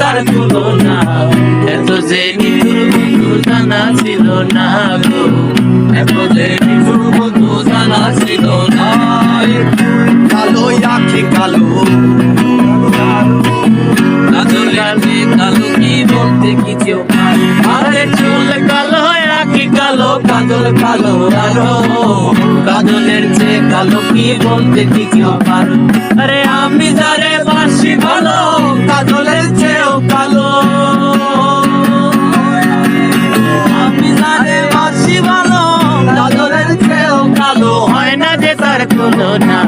তার তুলনা, এত যে নিঠুর বন্ধু জানা ছিল না গো, এত যে নিঠুর বন্ধু জানা ছিল না। কালো আখি কালো, কাজলে কালো কি বলতে কি কেউ পারে, আরে চুল কালো আখি কালো, কাজল কালো আরো, কাজলের চেয়ে কালো কি বলতে কি কেউ পারো। আরে আমি যারে বাসি ভালো, কাজলের চেয়েও কালো, আমি যারে বাসি ভালো, কাজলের চেয়েও কালো, হয় না যে তার তুলনা,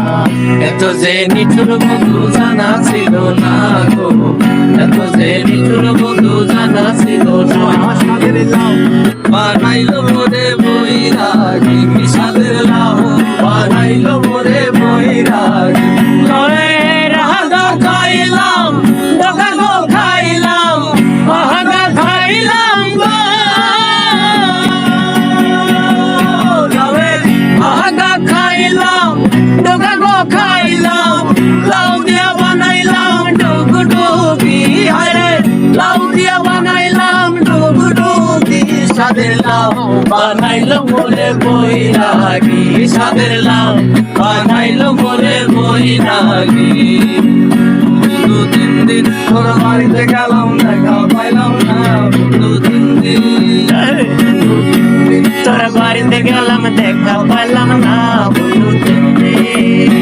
এত যে নিঠুর বন্ধু জানা ছিল না গো, এত যে নিঠুর বন্ধু জানা ছিল না। বানাইলো মোরে বৈরাগী, বিষাদের লাউ বানাইলো মোরে বৈরাগী। রাগা খাইলাম, ডগা গো খাইলাম, মহাগা খাইলাম গো, মহাগা খাইলাম, ডগা গো খাইলাম, লাউ দিয়া বানাইলাম ডুগডুগি, আরে লাউ দিয়া বানাইলাম ডুগডুগি, সাদের লাউ বানাইলো মোরে বৈরাগী, সাদের লাউ বানাইলো মোরে বৈরাগী। দু তিন দিন তোর বাড়িতে গেলাম, দেখা পাইলাম না, দু তিন দিন তোর বাড়িতে গেলাম, দেখা পাইলাম না, দু তিন দিন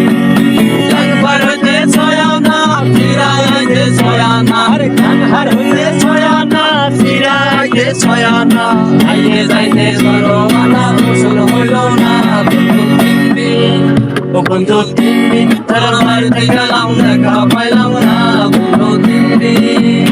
একবার হইতে ছয়ানা, ফিরাইতে ছয়ানা, একবার হইতে ছয়ানা, ফিরাইতে ছয়ানা, আইয়ে যাইতে সরমানা, গোসল হইল না, বন্ধু তিন দিন তোর বাড়িতে গেলাম, দেখা পাইলাম না, বন্ধু তিন দিন।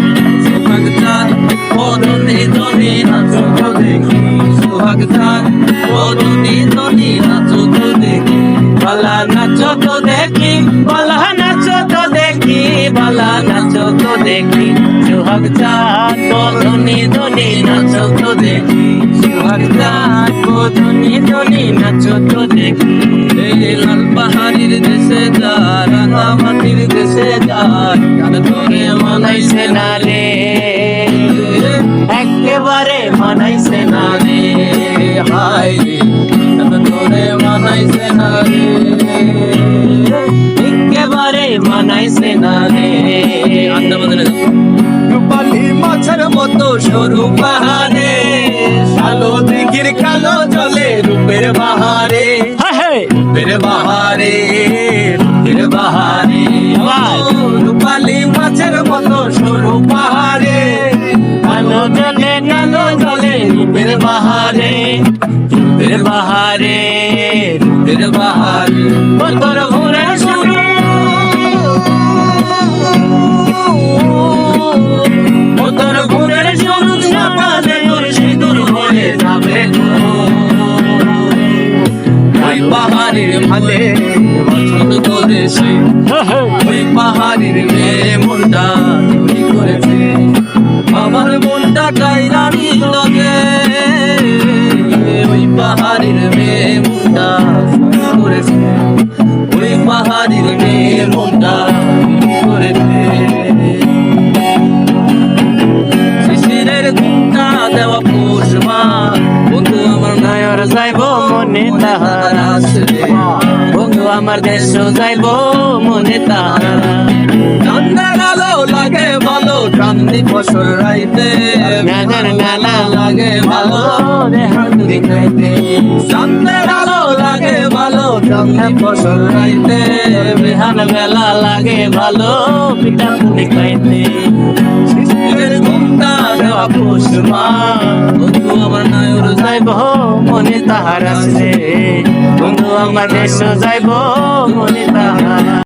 সোহাগ চাঁদ বদনি ধনি নাচো তো দেখি, সোহাগ চাঁদ বদনি ধনি নাচো তো দেখি, বালা নাচো তো দেখি, বালা নাচো তো দেখি, বালা নাচো তো দেখি, সোহাগ চাঁদ বদনি ধনি নাচো তো দেখি, সোহাগ চাঁদ বদনি ধনি নাচো তো দেখি। লাল পাহাড়ির দেশে যা, রাঙা মাটির দেশে যা, তোরে মানাইছে না রে, একেবারে মানাইছে না রে, হায় রে তোরে মানাইছে না রে, একেবারে মানাইছে না রে। রূপালী মাছের মতো সরু পাহাড়ে, কালো দিঘির কালো জলে রূপের বাহারে, রূপের বাহারে, রূপের বাহারে, রূপালী মাছের মতো সরু পাহাড়ে, কালো জলে কালো জলে রূপের বাহারে, রূপের বাহারে, রূপের বাহারে, তোর ঘুরে শুরু, তোর ঘুরে শুরু, সকালে তোর সিঁদুর হয়ে যাবে গো, ওই পাহাড়ের ভালে পছন্দ করেছে, ওই পাহাড়ের মেয়ে মনটা চুরি করেছে, আমার মনটা কাইরা নিল গে, ওই পাহাড়ের মেয়ে মনটা চুরি করেছে, ওই পাহাড়ের মেয়ে মনটা চুরি করেছে। শিশিরের ঘুমটা দেওয়া পোষমা, বন্ধু আমার নয়র যাইব মনে তাহার আসবে, বন্ধু আমার দেশ যাইব মনে তাহার, চান্দের আলো লাগে ভালো, চাঁদনি ফসল রাইতে, নাজার মেলা লাগে ভালো, দেহাতুরি খাইতে, চান্দের আলো লাগে ভালো, চাঁদনি ফসল রাইতে, বিহান বেলা লাগে ভালো, পিঠা পুলি খাইতে, শিশিরের ঘুমটা দেওয়া পোষমা, বন্ধু আমার নয়র যাইব মনে তাহার আসবে, বন্ধু আমার দেশ যাইব মনে তাহার।